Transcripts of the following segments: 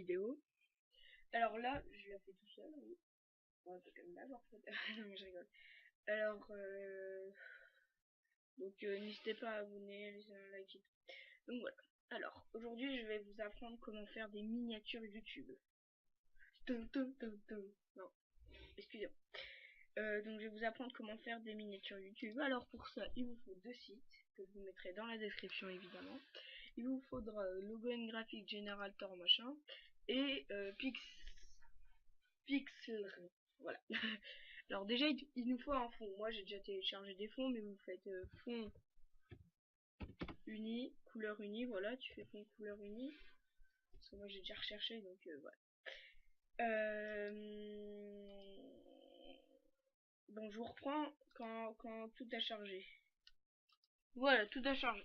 vidéo. Alors là, je la fais tout seul. Oui. Bon, c'est comme d'hab en fait. Non mais je rigole. Alors, donc n'hésitez pas à abonner, laisser un like et tout. Donc voilà. Alors, aujourd'hui, je vais vous apprendre comment faire des miniatures YouTube. Non, excusez-moi. Donc je vais vous apprendre comment faire des miniatures YouTube. Alors pour ça, il vous faut deux sites que je vous mettrai dans la description évidemment. Il vous faudra Logo Graphic Generator machin et Pixel. Voilà. Alors déjà il nous faut un fond. Moi j'ai déjà téléchargé des fonds, mais vous faites fond uni, couleur unie. Voilà, tu fais fond couleur unie. Parce que moi j'ai déjà recherché donc voilà. Bon, je vous reprends quand tout a chargé. Voilà, tout a chargé.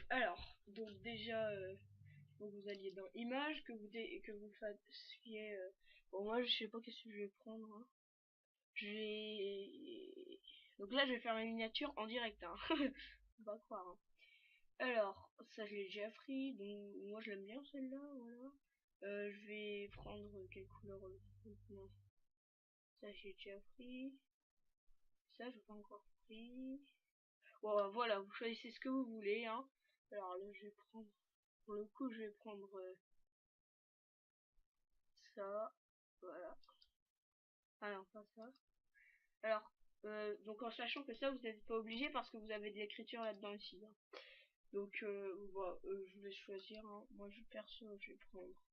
Alors, donc déjà, donc vous alliez dans images, que vous fassiez. Bon, moi je sais pas qu'est-ce que je vais prendre. Hein. Donc là, je vais faire ma miniature en direct. Hein. Faut pas croire. Hein. Alors, ça je l'ai déjà pris, donc moi je l'aime bien celle-là, voilà. Je vais prendre quelle couleur non. Ça j'ai déjà pris. Ça j'ai pas encore pris. Bon, voilà, vous choisissez ce que vous voulez, hein. Alors là, je vais prendre, pour le coup, je vais prendre ça, voilà. Ah non, pas ça. Alors, donc en sachant que ça, vous n'êtes pas obligé parce que vous avez de l'écriture là-dedans aussi. Hein. Donc, voilà, je vous laisse choisir. Hein. Moi, perso, je vais prendre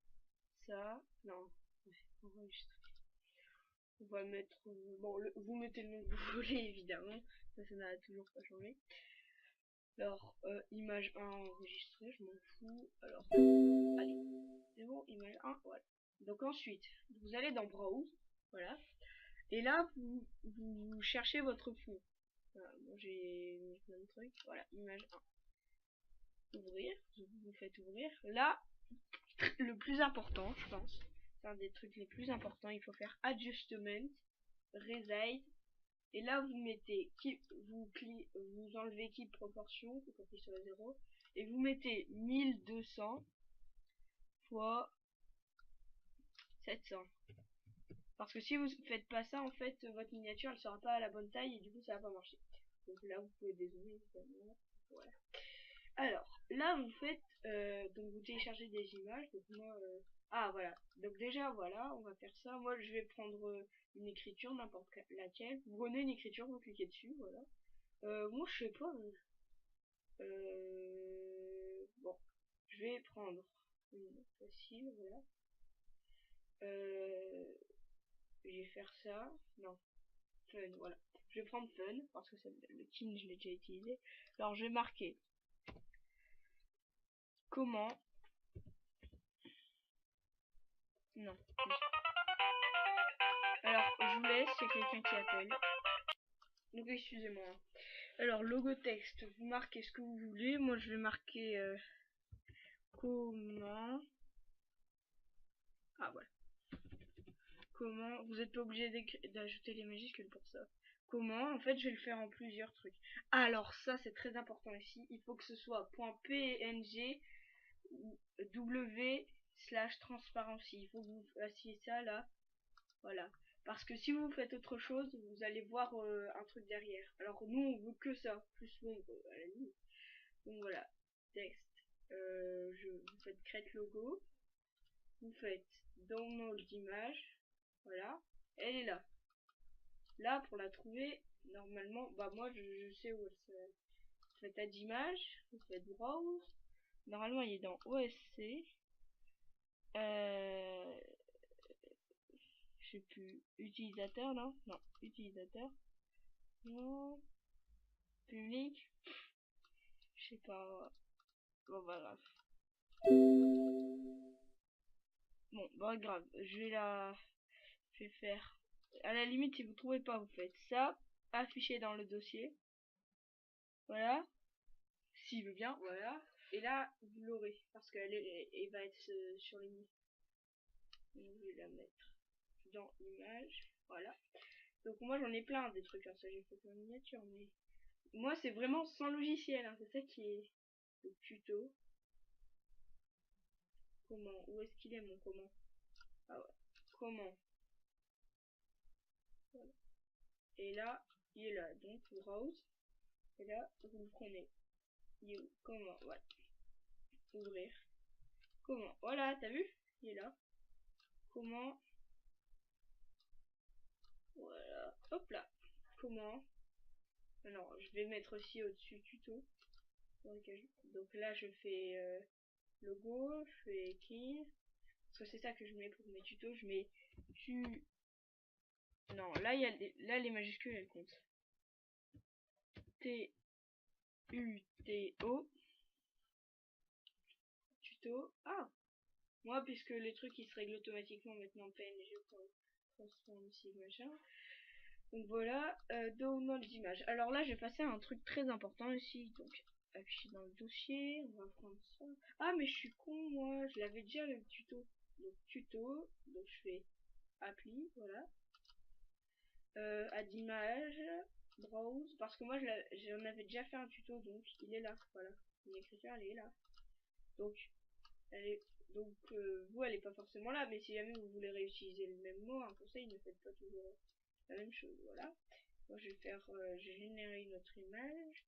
ça. Non, enregistrer. On va mettre, bon, vous mettez le nom que vous voulez, évidemment. Ça n'a toujours pas changé. Alors, image 1 enregistrée, je m'en fous. Alors, allez, c'est bon, image 1, voilà. Donc ensuite, vous allez dans Browse, voilà. Et là, vous cherchez votre fond. Voilà, moi j'ai mis plein de trucs. Voilà, image 1. Ouvrir, vous faites ouvrir. Là, le plus important, je pense, c'est un des trucs les plus importants, il faut faire Adjustment, Resize. Et là, vous mettez vous enlevez Keep Proportion, vous copiez sur 0, et vous mettez 1200 fois 700. Parce que si vous faites pas ça, en fait, votre miniature, elle sera pas à la bonne taille et du coup, ça va pas marcher. Donc là, vous pouvez dézoomer, évidemment. Voilà. Alors, là, vous faites, donc vous téléchargez des images. Donc moi, ah voilà. Donc déjà, voilà, on va faire ça. Moi, je vais prendre une écriture, n'importe laquelle. Vous prenez une écriture, vous cliquez dessus, voilà. Moi, je sais pas. Bon, je vais prendre une facile, voilà. Je vais faire ça. Non, fun, voilà. Je vais prendre fun, parce que le king, je l'ai déjà utilisé. Alors, je vais marquer comment. Non. Alors, je vous laisse, c'est quelqu'un qui appelle. Donc, excusez-moi. Alors, logo texte, vous marquez ce que vous voulez. Moi, je vais marquer comment. Ah, voilà. Comment. Vous n'êtes pas obligé d'ajouter les majuscules pour ça. Comment. En fait, je vais le faire en plusieurs trucs. Alors, ça, c'est très important ici. Il faut que ce soit .png ou w/transparency. Il faut que vous fassiez ça là. Voilà. Parce que si vous faites autre chose, vous allez voir un truc derrière. Alors nous, on veut que ça, plus sombre à la limite. Donc voilà, texte. Vous faites create logo. Vous faites download d'image. Voilà. Elle est là. Là, pour la trouver, normalement, bah moi, je sais où elle se... Vous faites add image. Vous faites browse. Normalement, il est dans OSC. Je sais plus. Utilisateur, non? Non, utilisateur. Non. Public. Je sais pas. Bon, bah grave. Bon, bah grave. Je vais faire. À la limite, si vous trouvez pas, vous faites ça. Afficher dans le dossier. Voilà. S'il veut bien, voilà. Et là, vous l'aurez. Parce qu'elle va être sur les lignes. Je vais la mettre dans image. Voilà. Donc moi j'en ai plein des trucs comme ça. J'ai fait une miniature. Mais moi c'est vraiment sans logiciel. Hein. C'est ça qui est le tuto. Comment? Où est-ce qu'il est mon comment? Ah ouais. Comment? Voilà. Et là, il est là. Donc, browse. Et là, vous le prenez. Il est où? Comment? Voilà. Ouvrir. Comment? Voilà, t'as vu? Il est là. Comment? Voilà. Hop là. Comment? Alors, je vais mettre aussi au-dessus tuto. Donc là, je fais logo, je fais clean. Parce que c'est ça que je mets pour mes tutos. Je mets tu. Non, là, là les majuscules elles comptent. T-U-T-O. Tuto. Ah! Moi, puisque les trucs ils se règlent automatiquement maintenant PNG pour transformer ici machin. Donc voilà, download d'image. Alors là, j'ai passé à un truc très important ici. Donc, afficher dans le dossier. On va prendre ça. Ah, mais je suis con, moi. Je l'avais déjà le tuto. Donc, tuto. Donc, je fais appli. Voilà. Add image. Browse. Parce que moi, j'en avais déjà fait un tuto. Donc, il est là. Voilà. L'écriture, elle est là. Donc, elle est. Donc, vous, elle est pas forcément là. Mais si jamais vous voulez réutiliser le même mot, un conseil, ne faites pas toujours la même chose. Voilà. Moi, je vais faire, j'ai généré une autre image,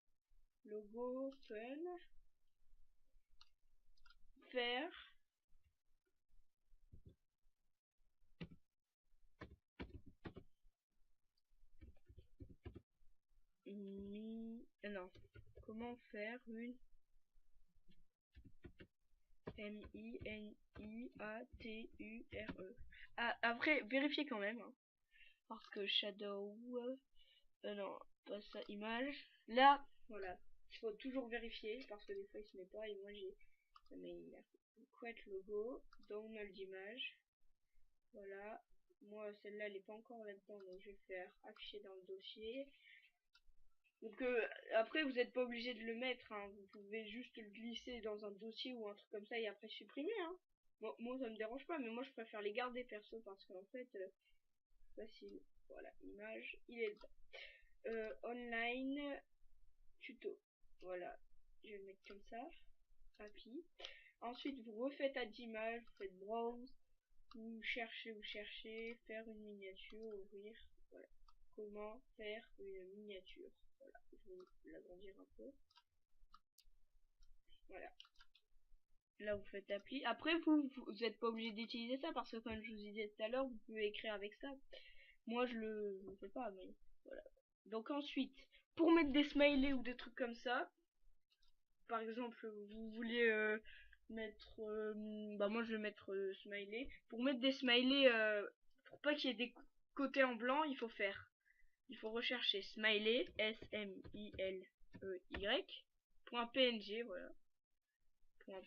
logo, fun, faire, non, comment faire une M-I-N-I-A-T-U-R-E. Ah, après, vérifiez quand même, hein, parce que shadow, non, pas ça, image, là, voilà, il faut toujours vérifier, parce que des fois il se met pas, et moi j'ai, mais quête logo, download d'image, voilà. Moi, celle-là, elle n'est pas encore là-dedans, donc je vais faire afficher dans le dossier. Donc après, vous n'êtes pas obligé de le mettre, hein. Vous pouvez juste le glisser dans un dossier ou un truc comme ça et après supprimer. Hein. Bon, moi, ça me dérange pas, mais moi, je préfère les garder perso parce qu'en fait, facile. Voilà, image, il est dedans. Online, tuto. Voilà, je vais le mettre comme ça. Appli. Ensuite, vous refaites add image, vous faites browse. Vous cherchez, faire une miniature, ouvrir, voilà. Comment faire une miniature, voilà, je vais l'agrandir un peu, voilà. Là vous faites appli, après vous êtes pas obligé d'utiliser ça parce que comme je vous disais tout à l'heure, vous pouvez écrire avec ça. Moi je le fais pas, mais voilà. Donc ensuite, pour mettre des smileys ou des trucs comme ça, par exemple vous voulez mettre, bah moi je vais mettre smiley. Pour mettre des smileys, pour pas qu'il y ait des côtés en blanc, il faut rechercher smiley, S-M-I-L-E-Y, .png, voilà.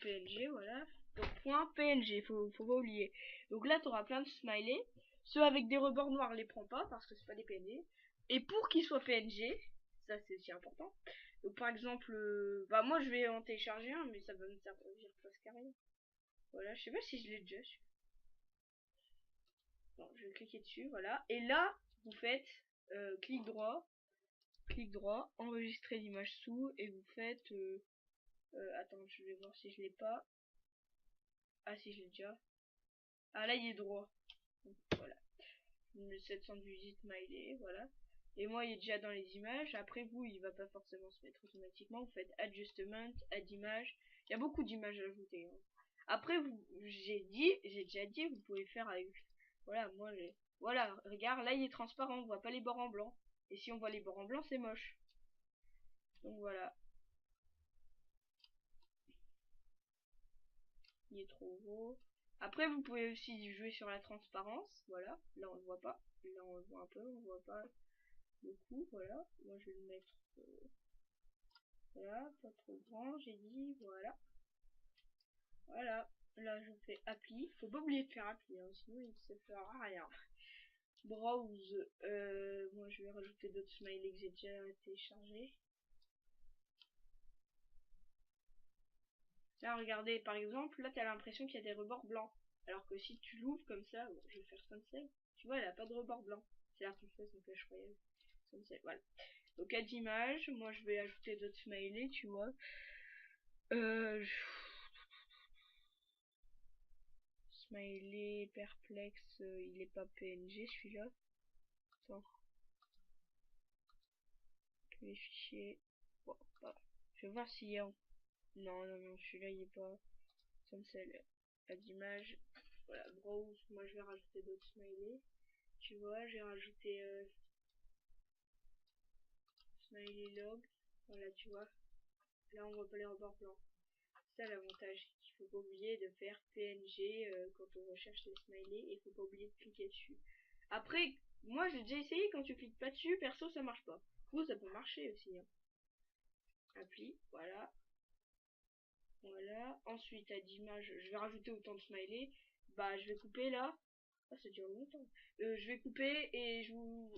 .png, voilà. Donc .png, faut pas oublier. Donc là, tu auras plein de smileys. Ceux avec des rebords noirs, les prends pas parce que c'est pas des PNG. Et pour qu'ils soient PNG, ça c'est aussi important. Donc par exemple, bah moi je vais en télécharger un, mais ça va me servir presque à rien. Voilà, je sais pas si je l'ai déjà su. Bon, je vais cliquer dessus, voilà. Et là, vous faites clic droit, enregistrer l'image sous, et vous faites, attends, je vais voir si je l'ai pas. Ah si, je l'ai déjà. Ah là, il est droit. Donc, voilà. 718 smiley, voilà. Et moi, il est déjà dans les images. Après, vous, il va pas forcément se mettre automatiquement. Vous faites adjustment, add image. Il y a beaucoup d'images à ajouter. Hein. Après, j'ai déjà dit, vous pouvez faire avec. Voilà, moi, voilà, regarde, là, il est transparent. On voit pas les bords en blanc. Et si on voit les bords en blanc, c'est moche. Donc voilà. Il est trop gros. Après, vous pouvez aussi jouer sur la transparence. Voilà. Là, on le voit pas. Là, on le voit un peu. On voit pas beaucoup. Voilà. Moi, je vais le mettre. Voilà. Pas trop grand. J'ai dit. Voilà. Voilà. Là, je fais appli. Faut pas oublier de faire appli. Hein, sinon, il ne se fera rien. Browse. Moi, je vais rajouter d'autres smileys que j'ai déjà téléchargés. Là, regardez, par exemple, là, t'as l'impression qu'il y a des rebords blancs. Alors que si tu l'ouvres comme ça, bon, je vais faire sunset, tu vois, elle a pas de rebord blanc. C'est la princesse de Clash Royale. Sunset, voilà. Donc, add image, moi, je vais ajouter d'autres smileys, tu vois. smiley, perplexe, il est pas PNG celui-là. Attends. Tous les fichiers. Bon, voilà. Je vais voir s'il y a. Non, non, non, celui-là il est pas. Cancel. Pas d'image. Voilà, browse. Moi je vais rajouter d'autres smileys. Tu vois, j'ai rajouté smiley log. Voilà, tu vois. Là on voit pas les rebords blancs. C'est ça l'avantage. Il faut pas oublier de faire PNG quand on recherche les smileys et il faut pas oublier de cliquer dessus. Après, moi j'ai déjà essayé, quand tu cliques pas dessus, perso ça marche pas. Vous ça peut marcher aussi. Hein. Appli, voilà. Voilà. Ensuite à d'image, je vais rajouter autant de smileys. Bah je vais couper là. Ah ça dure longtemps. Je vais couper et je vous...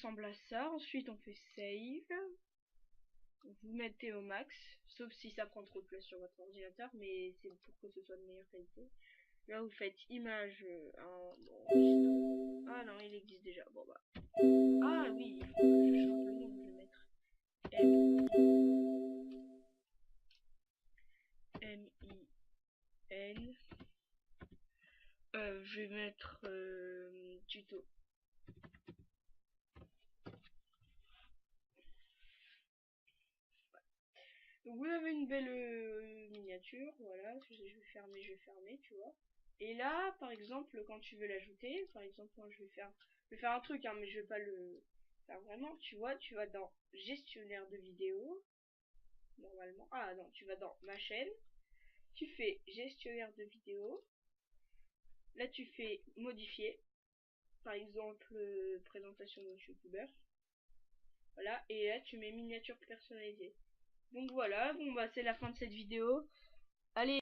ressemble à ça. Ensuite on fait save. Vous mettez au max, sauf si ça prend trop de place sur votre ordinateur, mais c'est pour que ce soit de meilleure qualité. Là vous faites image ah non, il existe déjà. Bon bah. Ah oui, il faut que je change le nom, je vais mettre M-I-N. Je vais mettre tuto. Donc vous avez une belle miniature, voilà, je vais fermer, tu vois. Et là, par exemple, quand tu veux l'ajouter, par exemple, moi je vais faire un truc, hein, mais je vais pas le faire vraiment, tu vois, tu vas dans gestionnaire de vidéo, normalement, ah non, tu vas dans ma chaîne, tu fais gestionnaire de vidéo, là tu fais modifier, par exemple, présentation de youtubeur, voilà, et là tu mets miniature personnalisée. Donc voilà, bon bah c'est la fin de cette vidéo. Allez.